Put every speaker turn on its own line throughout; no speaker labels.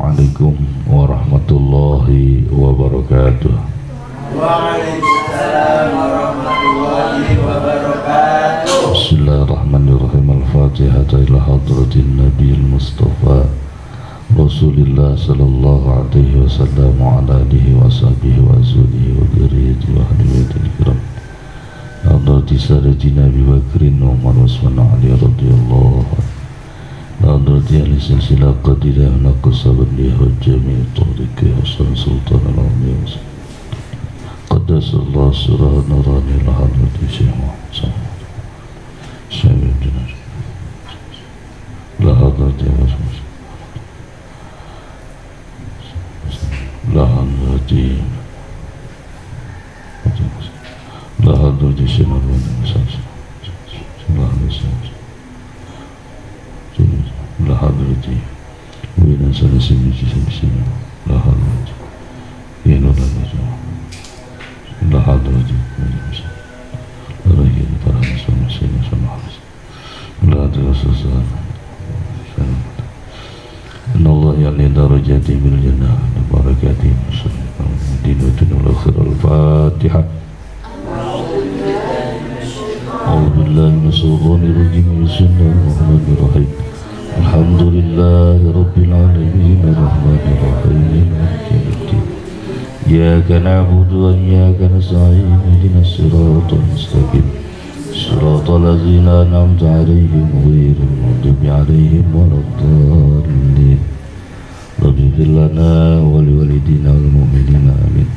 Assalamualaikum warahmatullahi wabarakatuh.
Waalaikumsalam warahmatullahi wabarakatuh.
Bismillahirrahmanirrahim. Al-Fatihah ila hadratin Nabiil Mustafa Rasulillah sallallahu alaihi wasallam wa ala alihi wa sahbihi wa azwajihi wa dzurriyyatihi wa ahli baitil kiram. Hadrati Sayyidina Abi Bakrin wa Umar wa Utsman Ali radhiyallahu anhu. Hadrati ahli silsilah qadilah naqsaban li hajjami tariqi Hasan Sultan al-Azim. Qaddasallahu sirra nurani la hadrati Syekh Muhammad Sayyidina la hadrati Rasul la hadrati la hadrati Syekh Muhammad la hadrati wa inna sallallahu la hadrati ya nurani la hadrati la rayyid para muslimin sallallahu la hadrati inna Allah ya'li darajati bil jannah wa barakatihi dinul akhir al-Fatihah. A'udzu billahi minash shaitonir rajim. Bismillahirrahmanirrahim. Alhamdulillahi rabbil alamin arrahmanir rahim maliki yaumiddin. Iyyaka na'budu wa iyyaka nasta'in ihdinas siratal mustaqim siratal ladzina an'amta 'alaihim ghairil maghdubi 'alaihim waladdallin. Rabbi ighfir lana wa liwalidina wal mu'minina amin.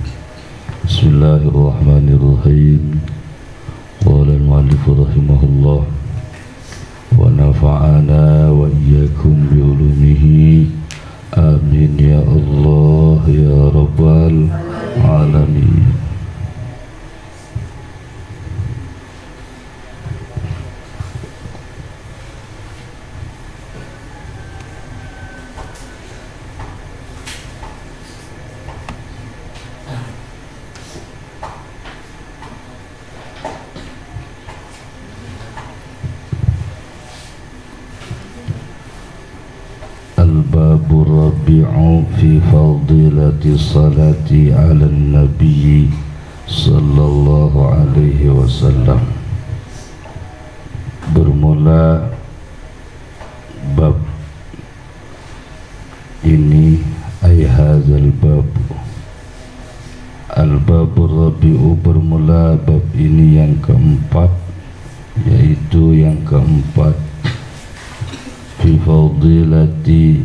Bismillahirrahmanirrahim. Qala al-mu'allif rahimahullah wa nafa'ana wa iyyakum bi ulumihi amin ya Allah ya rabbal alamin. Al-Babur Rabi'u fi fadilati salati ala nabi sallallahu alaihi wasallam. Bermula bab ini ay hadzal bab. Al-Babur Rabi'u bermula bab ini yang keempat, yaitu yang keempat fi fadilati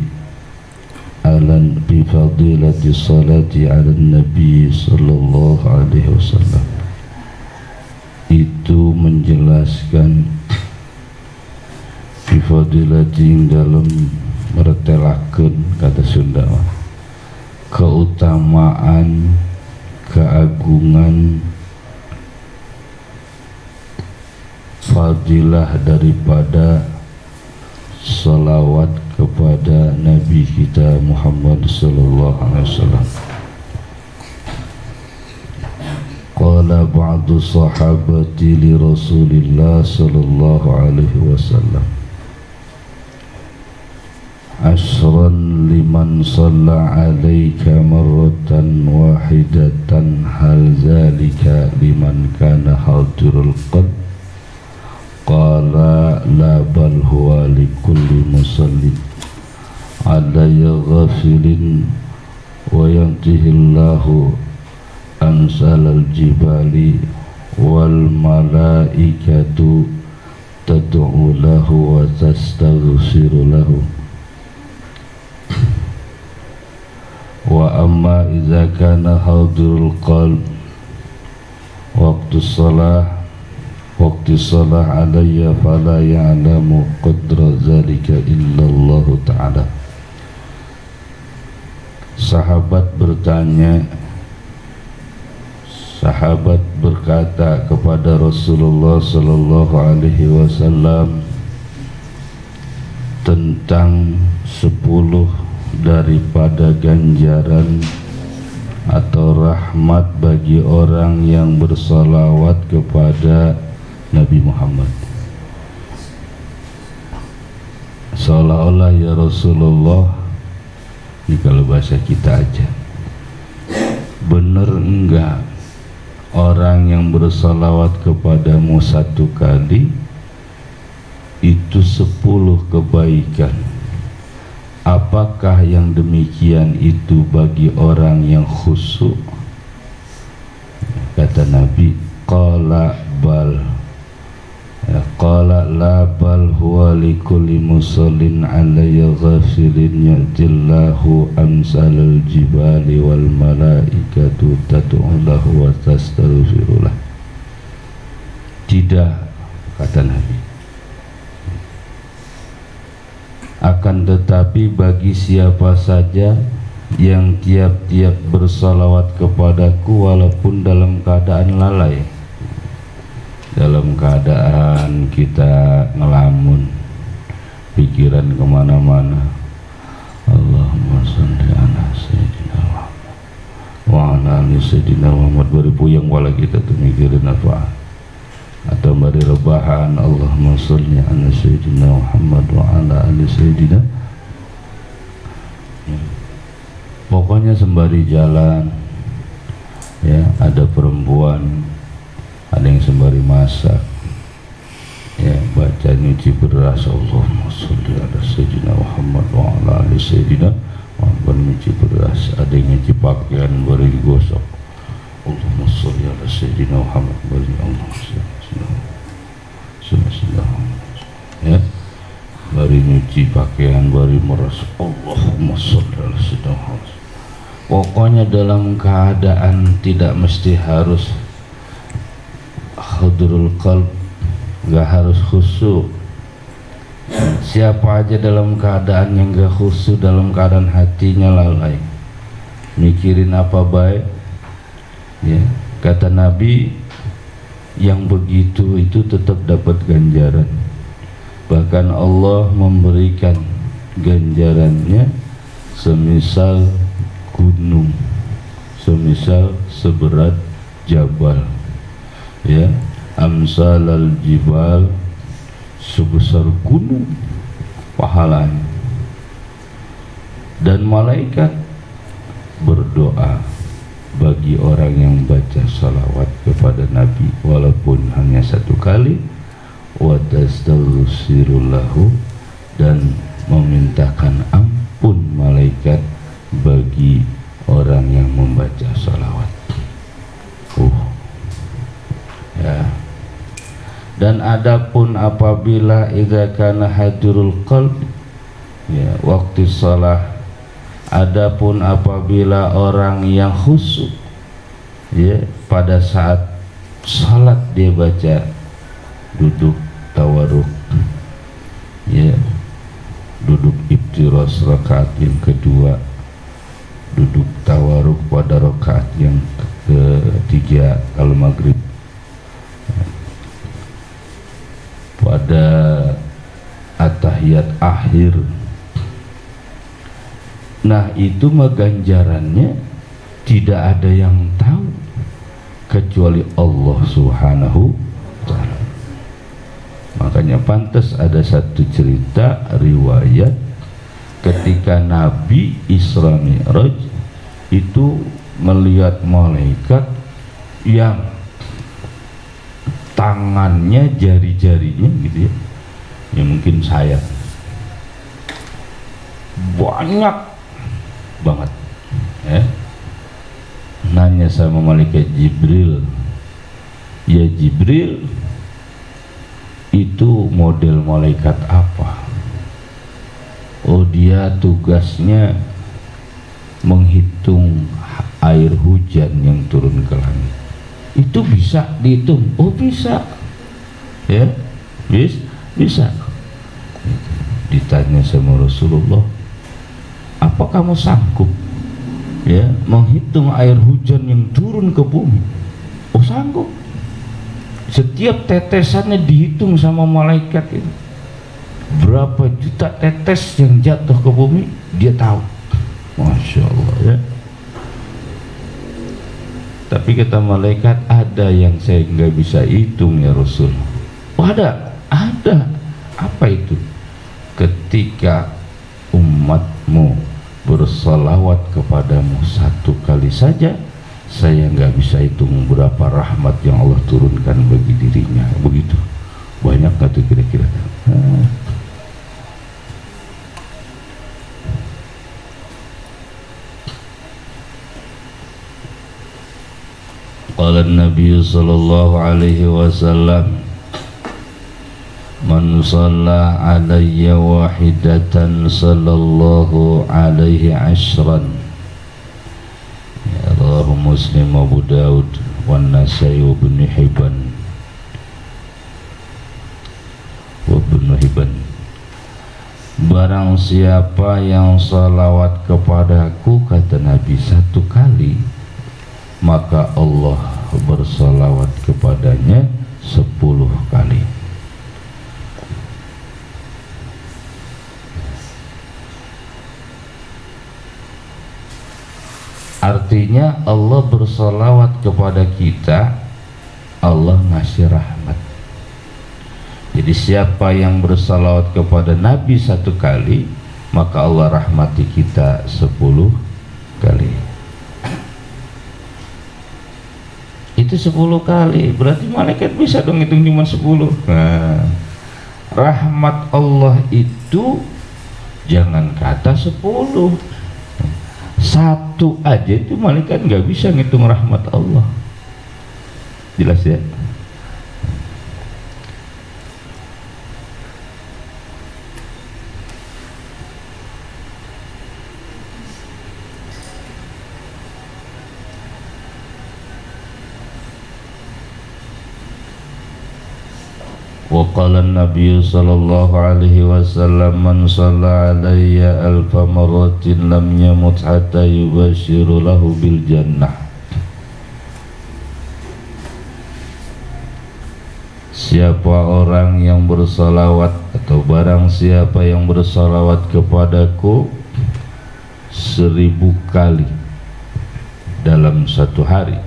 salati ala nabi sallallahu alaihi wasallam. Itu menjelaskan fi fadilati dalam meretelakeun kata Sunda keutamaan, keagungan, fadilah daripada salawat kepada Nabi kita Muhammad sallallahu alaihi wasallam. Qala ba'du sahabati li Rasulillah sallallahu alaihi wasallam ashran liman shalla alaika marratan wahidatan hal zalika liman kana hadirul qalb. Qala la bal huwa likulli musallin alayya ghafilin wa yantihillahu amsalal jibali wal malaikatu tad'u lahu wa tastaghfiru lahu. Wa amma idza kana hadirul qalb waqtu salah alayya fala ya'lamu qadra zalika illallah ta'ala. Sahabat berkata kepada Rasulullah sallallahu alaihi wasallam tentang 10 daripada ganjaran atau rahmat bagi orang yang bersalawat kepada Nabi Muhammad. Seolah-olah ya Rasulullah Ini kalau bahasa kita aja. Bener enggak orang yang bersalawat kepadamu 1 kali itu 10 kebaikan? Apakah yang demikian itu bagi orang yang khusyuk? Kata Nabi, qala bal, qala la bal huwa likulli musallin alayya ghafilin ya'tillahu amsalal jibali wal malaikatu tad'ulahu wa tastaghfirulah. Tidak, kata Nabi, akan tetapi bagi siapa saja yang tiap-tiap bersalawat kepadaku walaupun dalam keadaan lalai, dalam keadaan kita ngelamun, pikiran kemana-mana, Allahumma sholli ala sayyidina Muhammad wa ala ali sayyidina Muhammad, bari puyeng wala kita tuh mikirin apa, atau bari rebahan Allahumma sholli ala sayyidina Muhammad wa ala ali sayyidina. Pokoknya sembari jalan ya, ada perempuan, ada yang sembari masak ya, baca nyuci beras Allahumma sholli ala sayyidina Muhammad wa ala ali sayyidina Muhammad, nyuci beras, ada yang nyuci pakaian bari digosok Allahumma sholli ala sayyidina Muhammad bari Allahumma sholli ya, bari nyuci pakaian bari meras Allahumma sholli ala sayyidina Muhammad. Pokoknya dalam keadaan tidak mesti harus hudurul qalb, gak harus khusyuk. Siapa aja dalam keadaan yang gak khusyuk, dalam keadaan hatinya lalai, mikirin apa baik ya, kata Nabi, yang begitu itu tetap dapat ganjaran. Bahkan Allah memberikan ganjarannya semisal gunung, semisal seberat jabal ya, amsalal jibal, sebesar gunung pahalanya. Dan malaikat berdoa bagi orang yang baca salawat kepada Nabi walaupun hanya 1 kali, wa tastaghfirullahu, dan memintakan ampun malaikat bagi orang yang membaca salawat. Ya. Dan adapun apabila idza kana hadurul qalb ya, waktu salat, adapun apabila orang yang khusyuk ya, pada saat salat dia baca duduk tawarruk ya, duduk iftiras rakaat yang kedua, duduk tawarruk pada rakaat yang ketiga kalau maghrib, pada at-tahiyat akhir. Nah itu ganjarannya tidak ada yang tahu kecuali Allah Subhanahu wa ta'ala. Makanya pantas ada satu cerita riwayat ketika Nabi Isra Mi'raj itu melihat malaikat yang tangannya, jari-jarinya gitu ya, ya mungkin saya banyak banget ya. Nanya sama malaikat Jibril, ya Jibril, itu model malaikat apa? Oh dia tugasnya menghitung air hujan yang turun ke langit. Itu bisa dihitung? Oh bisa ya, bisa. Ditanya sama Rasulullah, apa kamu sanggup ya menghitung air hujan yang turun ke bumi? Oh sanggup. Setiap tetesannya dihitung sama malaikat itu. Berapa juta tetes yang jatuh ke bumi dia tahu. Masya Allah ya. Tapi kata malaikat, ada yang saya nggak bisa hitung ya Rasul. Oh ada. Apa itu? Ketika umatmu bersalawat kepadamu satu kali saja, saya nggak bisa hitung berapa rahmat yang Allah turunkan bagi dirinya. Begitu banyak nggak tuh kira-kira? Qala Nabi sallallahu alaihi wasallam, man shalla alayya wahidatan sallallahu alaihi ashran. Ya, rawahu Muslim, Abu Daud, wan Nasai, wa Ibnu Hibban. Barang siapa yang salawat kepadaku, kata Nabi, satu kali, maka Allah bersalawat kepadanya 10 kali. Artinya Allah bersalawat kepada kita, Allah ngasih rahmat. Jadi siapa yang bersalawat kepada Nabi satu kali, maka Allah rahmati kita 10 kali. Itu 10 kali, berarti malaikat bisa dong hitung cuma 10. Nah, rahmat Allah itu jangan kata 10, satu aja itu malaikat nggak bisa ngitung rahmat Allah. Jelas ya? Wa qala an-nabiy sallallahu alaihi wasallam, man shalla alayya alfa marratin lam yamut hatta yubashiru lahu bil jannah. Siapa orang yang bersalawat atau barang siapa yang bersalawat kepadaku 1000 kali dalam satu hari,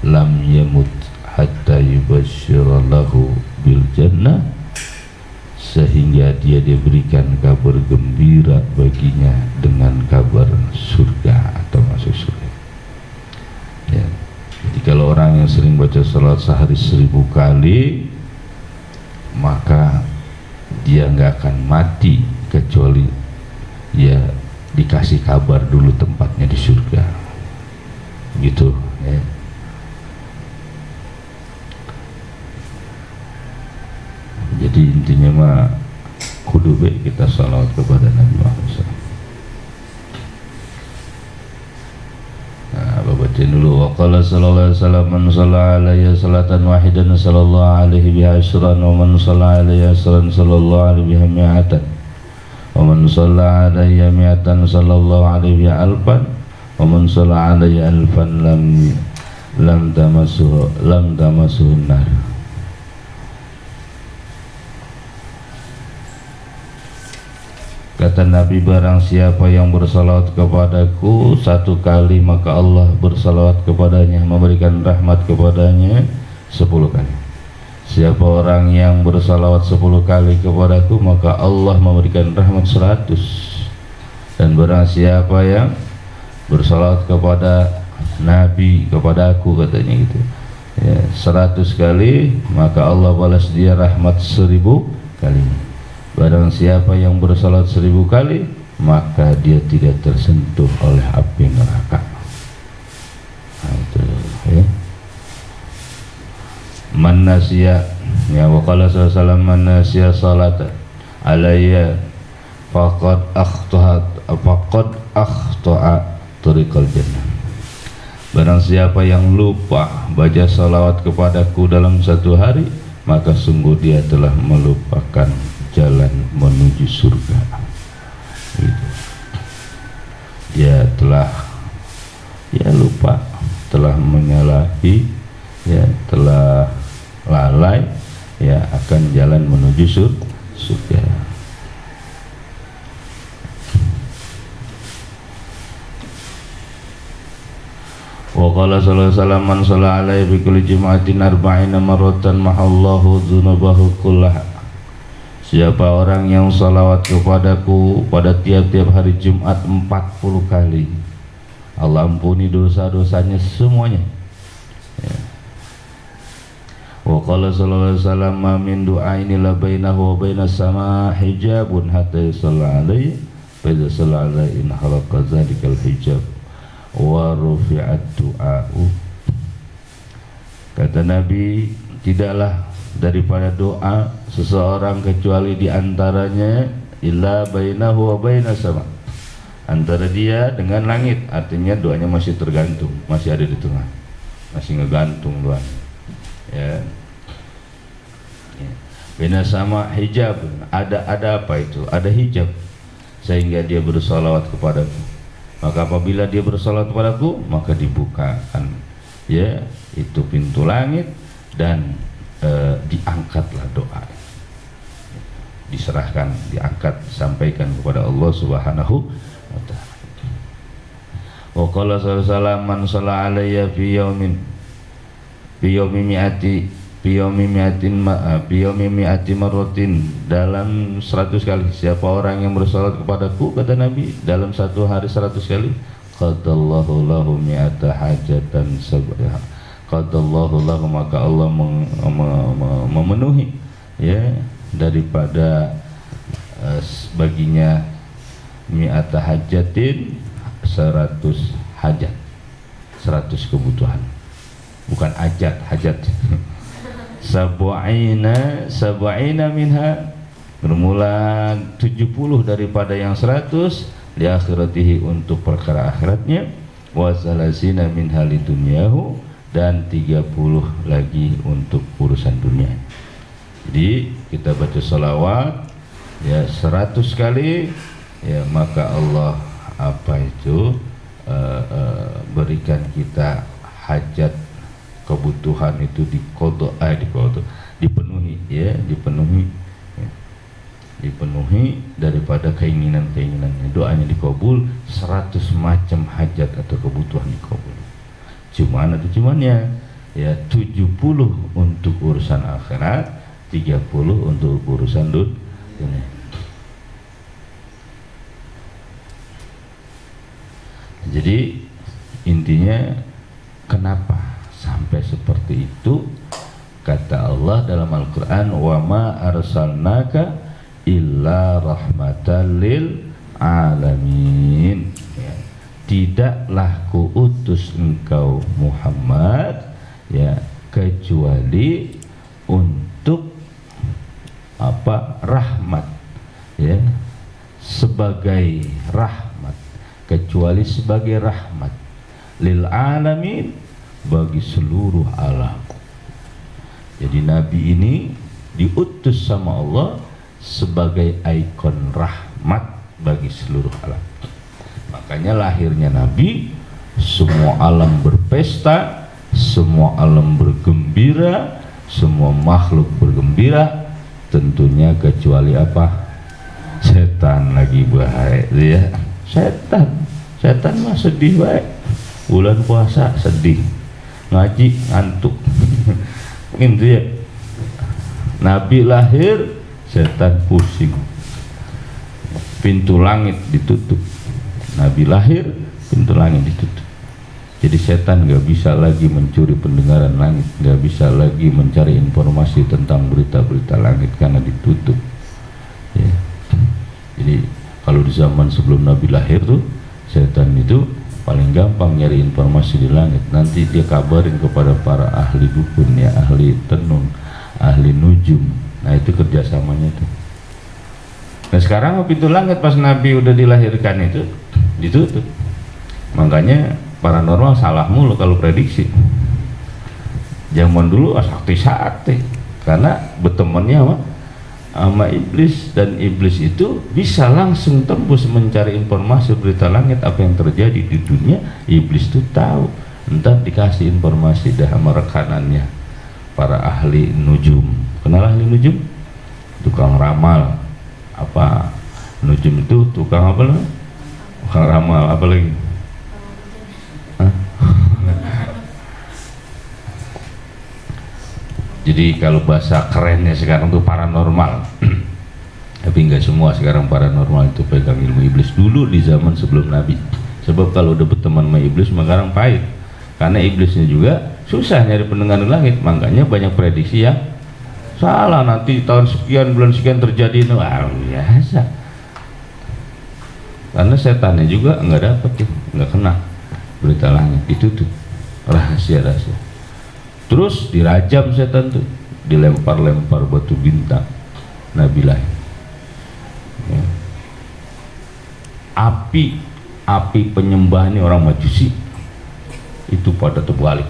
lam yamut hatta yubashshira lahu bil jannah, sehingga dia diberikan kabar gembira baginya dengan kabar surga atau masuk surga. Ya. Jadi kalau orang yang sering baca salat sehari 1000 kali, maka dia nggak akan mati kecuali ya dikasih kabar dulu tempatnya di surga. Gitu ya. Jadi intinya mah kudu baik kita salawat kepada Nabi Muhammad SAW. Nah, bacain dulu. Wa qala sallallahu alaihi wasallam, man shalla alayya salatan wahidan sallallahu alaihi biha asyran, wa man shalla alayya asyran sallallahu alaihi biha mi'atan, wa man shalla alayya mi'atan sallallahu alaihi biha alfan, wa man shalla alayya alfan lam tamassuhun nar. Kata Nabi, barang siapa yang bersalawat kepadaku satu kali, maka Allah bersalawat kepadanya, memberikan rahmat kepadanya 10 kali. Siapa orang yang bersalawat 10 kali kepadaku, maka Allah memberikan rahmat 100. Dan barang siapa yang bersalawat kepada Nabi, kepada aku, katanya gitu ya, 100 kali, maka Allah balas dia rahmat 1000 kali. Barang siapa yang bersalat 1000 kali, maka dia tidak tersentuh oleh api neraka. Nah, itu ya. Man nasiya, ya, wa qala sallallahu man nasiya salata alayya faqad akhta'a tariqal jannah. Barang siapa yang lupa baca salawat kepadaku dalam satu hari, maka sungguh dia telah melupakan jalan menuju surga. Gitu. Dia telah lupa, telah menyalahi, telah lalai akan jalan menuju surga. Wa qala sallallahu alaihi wasallam, man shalla alaihi bi kulli jum'atin 40 marratan mahallahu dzunubahu kullaha. Siapa orang yang salawat kepadaku pada tiap-tiap hari Jumat 40 kali, Allah ampuni dosa-dosanya semuanya. Ya. Wa qala sallallahu alaihi wasallam ma min du'ain la bainahu wa bainas sama hijabun hatta yusalla alaihi fa idza shalla alaihi in khalaqa dzalikal hijab wa rufi'at du'a'u. Kata Nabi, tidaklah daripada doa seseorang kecuali diantaranya illa bainahu wa bainas sama, antara dia dengan langit. Artinya doanya masih tergantung, masih ada di tengah, masih ngegantung doanya. Ya. Bainas sama hijab, ada apa itu? Ada hijab sehingga dia bersolawat kepadaku. Maka apabila dia bersolawat kepadaku, maka dibukakan ya itu pintu langit dan diangkatlah doa, diserahkan, diangkat, sampaikan kepada Allah Subhanahu wa ta'ala. Wa qala sallallahu man shalla alayya fi yawmi mi'ati marratin, dalam 100 kali. Siapa orang yang bersalat kepadaku, kata Nabi, dalam satu hari 100 kali, qadallahu lahu mi'ata hajatan sab'ah, qadallahu lahu, maka Allah memenuhi ya daripada baginya mi'ata hajatin, 100 hajat, 100 kebutuhan, bukan hajat sab'ina minha, bermula 70 daripada yang 100 li akhiratihi, untuk perkara akhiratnya, wa salasina minha li dunyahu, dan 30 lagi untuk urusan dunia. Jadi kita baca salawat ya 100 kali ya, maka Allah berikan kita hajat, kebutuhan itu dipenuhi ya, dipenuhi daripada keinginan-keinginannya. Doanya dikabul, 100 macam hajat atau kebutuhan dikabul. Cuman ya 70 untuk urusan akhirat, 30 untuk urusan dunia. Jadi intinya kenapa sampai seperti itu? Kata Allah dalam Al-Quran, wa ma arsalnaka illa rahmatan lil alamin. Tidaklah kuutus engkau Muhammad ya kecuali untuk rahmat ya, sebagai rahmat, kecuali sebagai rahmat lil alamin, bagi seluruh alam. Jadi Nabi ini diutus sama Allah sebagai ikon rahmat bagi seluruh alam. Makanya lahirnya Nabi, semua alam berpesta, semua alam bergembira, semua makhluk bergembira, tentunya kecuali apa? Setan lagi baik ya. Setan mah sedih baik. Bulan puasa sedih, ngaji ngantuk. Gitu ya. Nabi lahir, setan pusing, pintu langit ditutup. Nabi lahir, pintu langit ditutup. Jadi setan gak bisa lagi mencuri pendengaran langit, gak bisa lagi mencari informasi tentang berita-berita langit karena ditutup ya. Jadi kalau di zaman sebelum Nabi lahir tuh, setan itu paling gampang nyari informasi di langit. Nanti dia kabarin kepada para ahli dukun ya, ahli tenung, ahli nujum. Nah itu kerjasamanya tuh. Nah sekarang pintu langit pas Nabi udah dilahirkan itu ditutup. Makanya paranormal salah mulu kalau prediksi. Zaman dulu sakti-sakti, karena bertemannya sama iblis, dan iblis itu bisa langsung tembus mencari informasi berita langit, apa yang terjadi di dunia. Iblis itu tahu, entah dikasih informasi dah sama rekanannya para ahli nujum. Kenal ahli nujum? Tukang ramal. Apa nujum itu? Tukang apa namanya? Tukang ramal, apa lagi? Jadi kalau bahasa kerennya sekarang tuh paranormal. Tapi nggak semua sekarang paranormal itu pegang ilmu iblis. Dulu di zaman sebelum Nabi. Sebab kalau udah berteman sama iblis sekarang pahit. Karena iblisnya juga susah nyari pendengar di langit. Makanya banyak prediksi yang salah, nanti tahun sekian bulan sekian terjadi. Wah, biasa. Karena setannya juga nggak dapat tuh, nggak kena berita langit. Itu tuh rahasia-rahasia. Terus dirajam setan tuh, dilempar-lempar batu bintang. Nabi lahir. Ya. Api penyembah ini orang Majusi itu pada terbalik.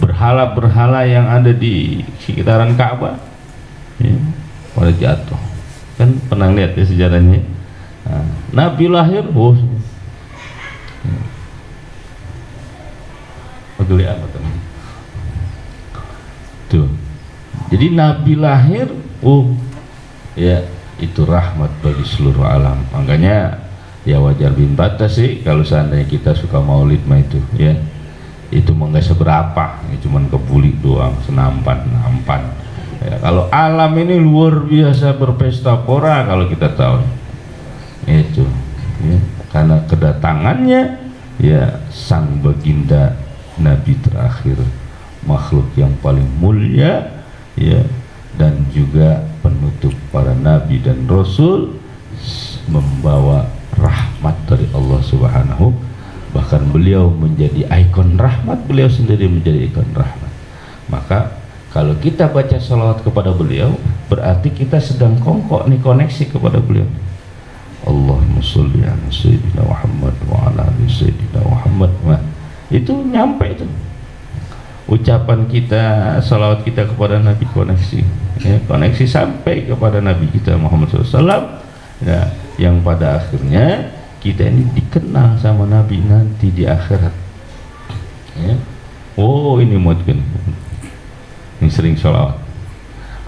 Berhala-berhala yang ada di sekitaran Ka'bah ya, pada jatuh. Kan pernah lihat ya sejarahnya. Nah, Nabi lahir, peduli amat tuh. Jadi Nabi lahir, ya itu rahmat bagi seluruh alam. Makanya ya wajar bin batas sih kalau seandainya kita suka maulid mah itu ya, itu mah nggak seberapa, ya, cuman kebuli doang, senampan ya, kalau alam ini luar biasa berpesta pora kalau kita tahu itu ya, karena kedatangannya ya sang baginda Nabi terakhir, makhluk yang paling mulia ya, dan juga penutup para nabi dan rasul, membawa rahmat dari Allah Subhanahu. Bahkan beliau menjadi ikon rahmat, beliau sendiri menjadi ikon rahmat. Maka kalau kita baca salawat kepada beliau, berarti kita sedang kongkok nih, koneksi kepada beliau. Allahumma sholli ala sayyidina Muhammad wa ala ali sayyidina Muhammad. Nah, itu nyampe itu ucapan kita, salawat kita kepada Nabi, koneksi ya, koneksi sampai kepada Nabi kita Muhammad SAW ya, yang pada akhirnya kita ini dikenal sama Nabi nanti di akhirat ya. Ini muatkan ini sering salawat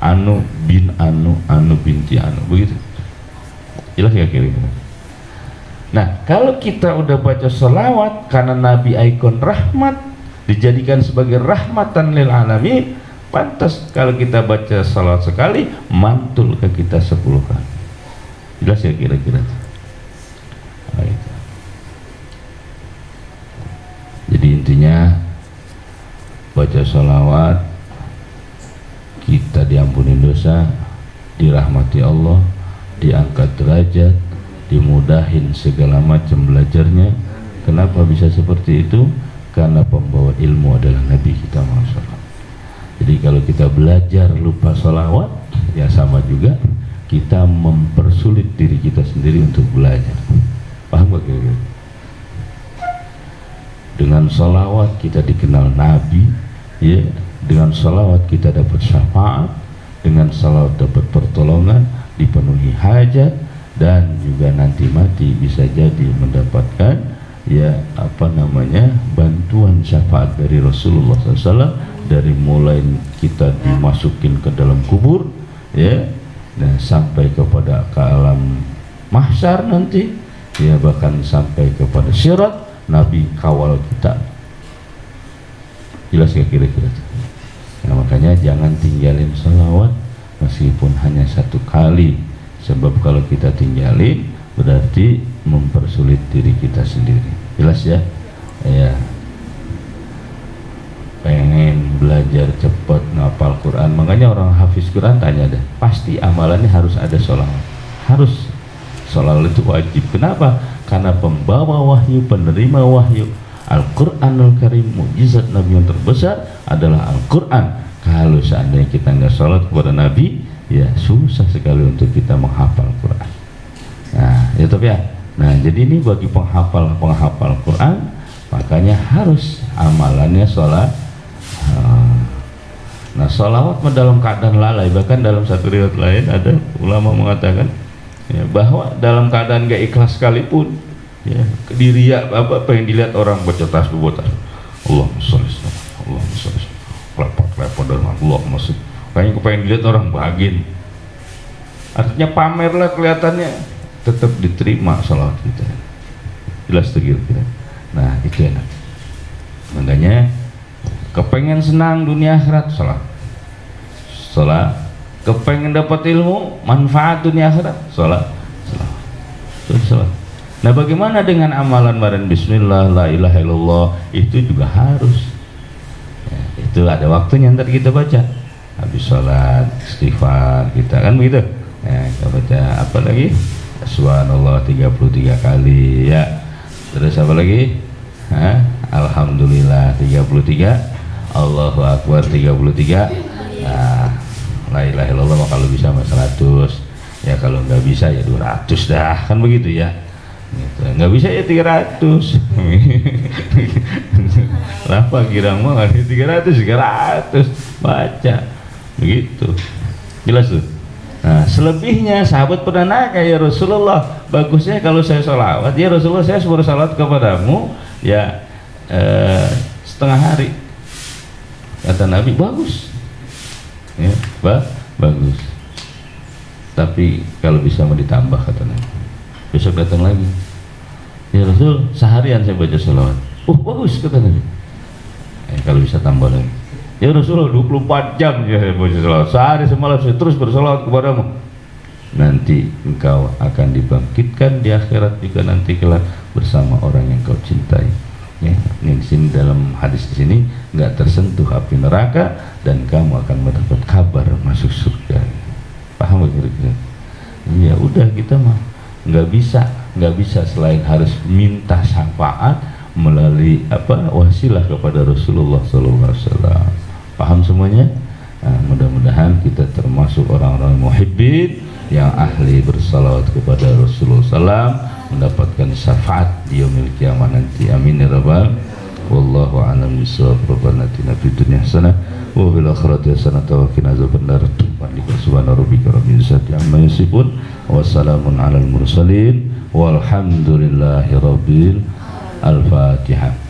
anu bin anu, anu binti anu, begitu jelas ya kira-kira. Nah kalau kita udah baca salawat karena Nabi ikon rahmat, dijadikan sebagai rahmatan lil alamin, pantas kalau kita baca salawat sekali mantul ke kita 10 kali. Jelas ya kira-kira. Jadi intinya baca salawat, kita diampuni dosa, dirahmati Allah, diangkat derajat, dimudahin segala macam belajarnya. Kenapa bisa seperti itu? Karena pembawa ilmu adalah Nabi kita Muhammad. Jadi kalau kita belajar lupa salawat, ya sama juga kita mempersulit diri kita sendiri untuk belajar. Paham gak kira-kira? Dengan salawat kita dikenal Nabi, ya. Dengan salawat kita dapat syafaat, dengan salawat dapat pertolongan, dipenuhi hajat, dan juga nanti mati bisa jadi mendapatkan ya bantuan syafaat dari Rasulullah SAW, dari mulai kita dimasukin ke dalam kubur ya, dan sampai kepada ke alam mahsyar nanti ya, bahkan sampai kepada syirat, Nabi kawal kita. Jelas ya kira-kira. Nah, makanya jangan tinggalin salawat meskipun hanya 1 kali, sebab kalau kita tinggalin berarti mempersulit diri kita sendiri. Jelas ya? Ya. Pengen belajar cepat ngapal Quran, makanya orang hafiz Quran tanya deh, pasti amalannya harus ada sholawat. Harus. Sholawat itu wajib. Kenapa? Karena pembawa wahyu, penerima wahyu, Al-Quranul Karim, mukjizat Nabi yang terbesar adalah Al-Quran. Kalau seandainya kita nggak sholat kepada Nabi, ya susah sekali untuk kita menghafal Quran. Nah, ya tapi ya. Nah, jadi ini bagi penghafal Quran, makanya harus amalannya sholat. Nah, sholawat dalam keadaan lalai, bahkan dalam satu riwayat lain ada ulama mengatakan ya, bahwa dalam keadaan gak ikhlas sekalipun ya, diriya pengen dilihat orang baca tasbih, Allahumma sholli lepot dan Allah masuk, kayaknya kepengen dilihat orang bahagia, artinya pamer lah kelihatannya, tetap diterima salawat kita. Jelas tuh kira-kira. Nah itu enak. Makanya kepengen senang dunia akhirat, salat kepengen dapat ilmu, manfaat dunia akhirat, sholat. Nah, bagaimana dengan amalan badan bismillah, la ilaha illallah, itu juga harus. Ya, itu ada waktunya ntar kita baca. Habis sholat, istighfar kita kan begitu. Ya, kita baca apa lagi? Subhanallah 33 kali ya. Terus apa lagi? Alhamdulillah 33, Allahu Akbar 33. Nah, la ilaha illallah kalau bisa 100. Ya kalau nggak bisa ya 200 dah, kan begitu ya. Gitu. Nggak bisa ya 300. Kenapa girang banget 300 baca begitu, jelas tuh. Nah, selebihnya sahabat pernah nanya, ya Rasulullah, bagusnya kalau saya sholawat, ya Rasulullah saya suruh sholawat kepadamu ya setengah hari. Kata Nabi, bagus ya, bagus, tapi kalau bisa mau ditambah, kata Nabi. Besok datang lagi, ya Rasul seharian saya baca sholawat. Bagus, kata Nabi. Kalau bisa tambah lagi. Ya Rasulullah 24 jam ya baca salawat, sehari semalam saya terus bersalawat kepadamu. Nanti engkau akan dibangkitkan di akhirat juga nanti kelak bersama orang yang kau cintai. Ya, ini di sini dalam hadis di sini nggak tersentuh api neraka dan kamu akan mendapat kabar masuk surga. Paham kira-kira? Ya udah, kita mah nggak bisa selain harus minta syafaat melalui wasilah kepada Rasulullah SAW. Paham semuanya? Nah, mudah-mudahan kita termasuk orang-orang muhibbin yang ahli bersalawat kepada Rasulullah SAW, mendapatkan syafaat di yaumil qiyamah nanti. Amin ya rabbal. Wallahu a'lam bishawab. Rabbana atina fid dunya hasanah wa fil akhirati hasanah wa qina adzabannar. Subhana rabbika rabbil izzati amma yasifun wa salamun alal mursalin walhamdulillahi rabbil al-Fatihah.